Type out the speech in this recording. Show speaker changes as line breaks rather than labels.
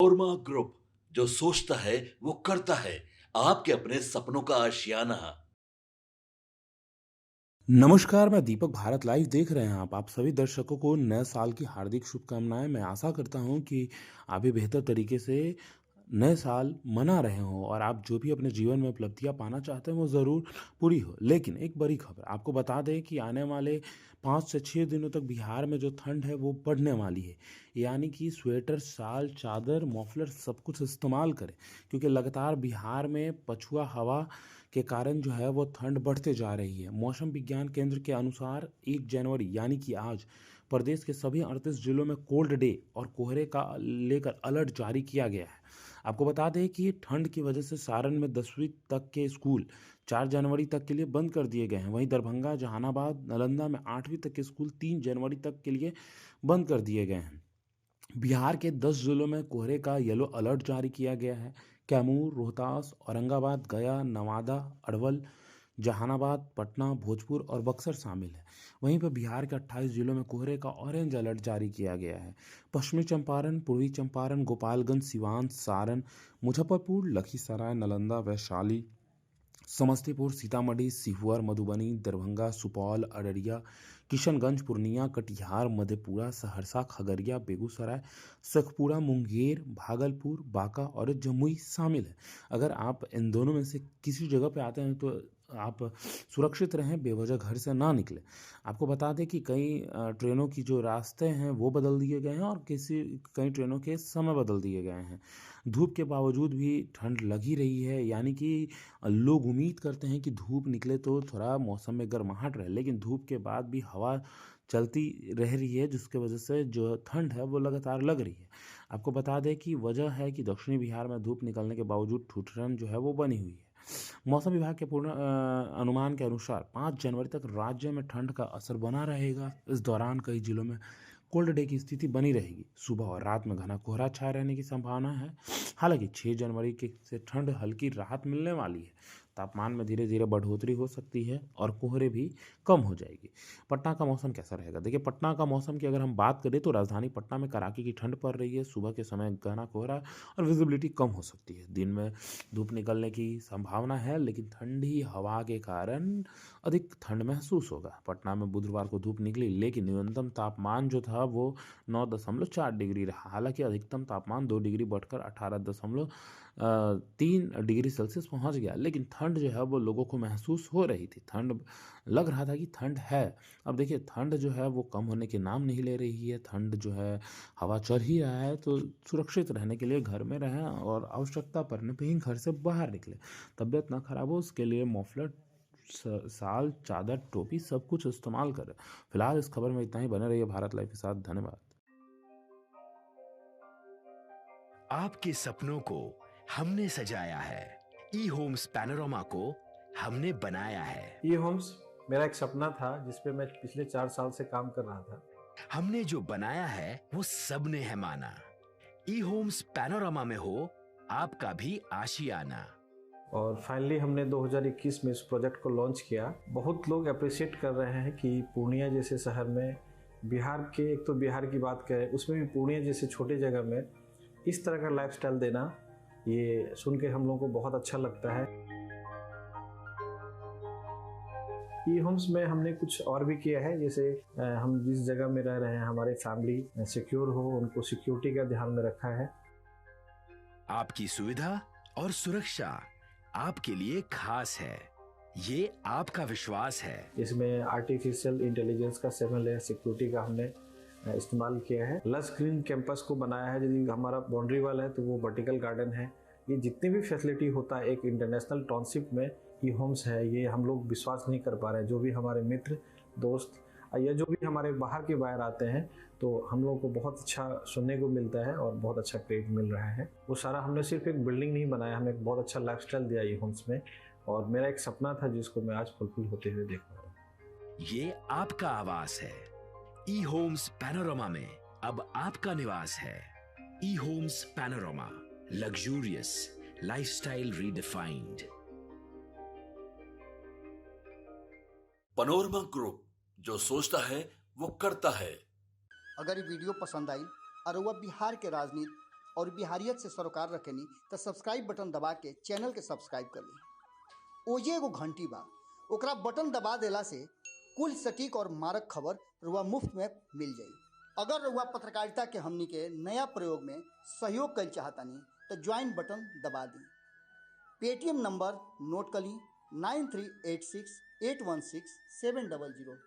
Panorama group, जो सोचता है वो करता है। आपके अपने सपनों का आशियाना।
नमस्कार, मैं दीपक भारत लाइव देख रहे हैं आप सभी दर्शकों को नए साल की हार्दिक शुभकामनाएँ। मैं आशा करता हूँ कि आप भी बेहतर तरीके से नए साल मना रहे हों और आप जो भी अपने जीवन में उपलब्धियाँ पाना चाहते हैं, वो ज़रूर पूरी हो। लेकिन एक बड़ी खबर, आपको बता दें कि आने वाले 5 से 6 दिनों तक बिहार में जो ठंड है, वो बढ़ने वाली है। यानी कि स्वेटर, शाल, चादर, मफलर सब कुछ इस्तेमाल करें, क्योंकि लगातार बिहार में पछुआ हवा के कारण जो है वो ठंड बढ़ते जा रही है। मौसम विज्ञान केंद्र के अनुसार 1 जनवरी यानी कि आज प्रदेश के सभी 38 जिलों में कोल्ड डे और कोहरे का लेकर अलर्ट जारी किया गया है। आपको बता दें कि ठंड की वजह से सारण में 10वीं तक के स्कूल 4 जनवरी तक के लिए बंद कर दिए गए हैं। वहीं दरभंगा, जहानाबाद, नालंदा में 8वीं तक के स्कूल 3 जनवरी तक के लिए बंद कर दिए गए हैं। बिहार के 10 जिलों में कोहरे का येलो अलर्ट जारी किया गया है। कैमूर, रोहतास, औरंगाबाद, गया, नवादा, अरवल, जहानाबाद, पटना, भोजपुर और बक्सर शामिल है। वहीं पर बिहार के 28 जिलों में कोहरे का ऑरेंज अलर्ट जारी किया गया है। पश्चिमी चंपारण, पूर्वी चंपारण, गोपालगंज, सिवान, सारण, मुजफ्फरपुर, लखीसराय, नालंदा, वैशाली, समस्तीपुर, सीतामढ़ी, सीहोर, मधुबनी, दरभंगा, सुपौल, अररिया, किशनगंज, पूर्णिया, कटिहार, मधेपुरा, सहरसा, खगड़िया, बेगूसराय, शेखपुरा, मुंगेर, भागलपुर, बांका और जमुई शामिल है। अगर आप इन दोनों में से किसी जगह पे आते हैं तो आप सुरक्षित रहें, बेवजह घर से ना निकलें। आपको बता दें कि कई ट्रेनों की जो रास्ते हैं वो बदल दिए गए हैं और कई ट्रेनों के समय बदल दिए गए हैं। धूप के बावजूद भी ठंड लग ही रही है, यानी कि लोग उम्मीद करते हैं कि धूप निकले तो थोड़ा मौसम में गर्माहट रहे, लेकिन धूप के बाद भी हवा चलती रह रही है, जिसकी वजह से जो ठंड है वो लगातार लग रही है। आपको बता दें कि वजह है कि दक्षिणी बिहार में धूप निकलने के बावजूद ठुठुरन जो है वो बनी हुई है। मौसम विभाग के पूर्ण अनुमान के अनुसार 5 जनवरी तक राज्य में ठंड का असर बना रहेगा। इस दौरान कई जिलों में कोल्ड डे की स्थिति बनी रहेगी। सुबह और रात में घना कोहरा छाए रहने की संभावना है। हालांकि 6 जनवरी के से ठंड हल्की राहत मिलने वाली है। तापमान में धीरे धीरे बढ़ोतरी हो सकती है और कोहरे भी कम हो जाएगी। पटना का मौसम कैसा रहेगा? देखिए, पटना का मौसम की अगर हम बात करें तो राजधानी पटना में कड़ाके की ठंड पड़ रही है। सुबह के समय घना कोहरा और विजिबिलिटी कम हो सकती है। दिन में धूप निकलने की संभावना है, लेकिन ठंडी हवा के कारण अधिक ठंड महसूस होगा। पटना में बुधवार को धूप निकली, लेकिन न्यूनतम तापमान जो था वो 9.4 डिग्री रहा। हालांकि अधिकतम तापमान 2 डिग्री बढ़कर 18.3 डिग्री सेल्सियस पहुंच गया, लेकिन ठंड जो है वो लोगों को महसूस हो रही थी। ठंड लग रहा था कि ठंड है। अब देखिए, ठंड जो है वो कम होने के नाम नहीं ले रही है। ठंड जो है, हवा चल ही रहा है, तो सुरक्षित रहने के लिए घर में रहें और आवश्यकता पड़ने पे ही घर से बाहर निकलें। तबीयत ना खराब हो उसके लिए मफलर, शाल, चादर, टोपी सब कुछ इस्तेमाल करें। फिलहाल इस खबर में इतना ही। बने रहिए भारत लाइव के साथ। धन्यवाद।
आपके सपनों को हमने सजाया है। ई होम्स पैनोरामा को हमने बनाया है।
ई होम्स मेरा एक सपना था जिस पे मैं पिछले 4 साल से काम कर रहा था।
हमने जो बनाया है वो सबने है माना। ई होम्स पैनोरामा में हो आपका भी आशियाना।
और फाइनली हमने 2021 में इस प्रोजेक्ट को लॉन्च किया। बहुत लोग अप्रिशिएट कर रहे हैं कि पूर्णिया जैसे शहर में, बिहार के, एक तो बिहार की बात करें उसमें भी पूर्णिया जैसे छोटे जगह में इस तरह का लाइफस्टाइल देना, ये सुन के हम लोगों को बहुत अच्छा लगता है। ई होम्स में हमने कुछ और भी किया है, जैसे हम जिस जगह में रह रहे हैं हमारे फैमिली सिक्योर हो, उनको सिक्योरिटी का ध्यान में रखा है।
आपकी सुविधा और सुरक्षा आपके लिए खास है, ये आपका विश्वास है।
इसमें आर्टिफिशियल इंटेलिजेंस का 7 लेयर सिक्योरिटी का हमने इस्तेमाल किया है। लस ग्रीन कैंपस को बनाया है। यदि हमारा बाउंड्री वाल है तो वो वर्टिकल गार्डन है। ये जितनी भी फैसिलिटी होता है एक इंटरनेशनल टाउनशिप में, ई होम्स है, ये हम लोग विश्वास नहीं कर पा रहे हैं। जो भी हमारे मित्र, दोस्त या जो भी हमारे बाहर के बाहर आते हैं, तो हम लोगों को बहुत अच्छा सुनने को मिलता है और बहुत अच्छा क्रेडिट मिल रहा है। वो सारा हमने सिर्फ एक बिल्डिंग नहीं बनाया, हमें एक बहुत अच्छा लाइफस्टाइल दिया ई होम्स में, और मेरा एक सपना था जिसको मैं आज फुलफिल होते हुए देख रहा हूँ।
ये आपका आवास है। ई होम्स पैनोरामा में अब आपका निवास है। E homes Panorama, luxurious lifestyle redefined.
Panorama group, जो सोचता है वो करता है।
अगर ये वीडियो पसंद आई और वह बिहार के राजनीति और बिहारियत से सरोकार रखेनी तो सब्सक्राइब बटन दबा के चैनल के सब्सक्राइब कर ली। ओजे एगो घंटी बा, ओकरा बटन दबा देला से कुल सटीक और मारक खबर रुआ मुफ्त में मिल जाई। अगर रुआ पत्रकारिता के हमनी के नया प्रयोग में सहयोग कर चाहतानी तो ज्वाइन बटन दबा दी। पेटीएम नंबर नोट कर ली 9386816700।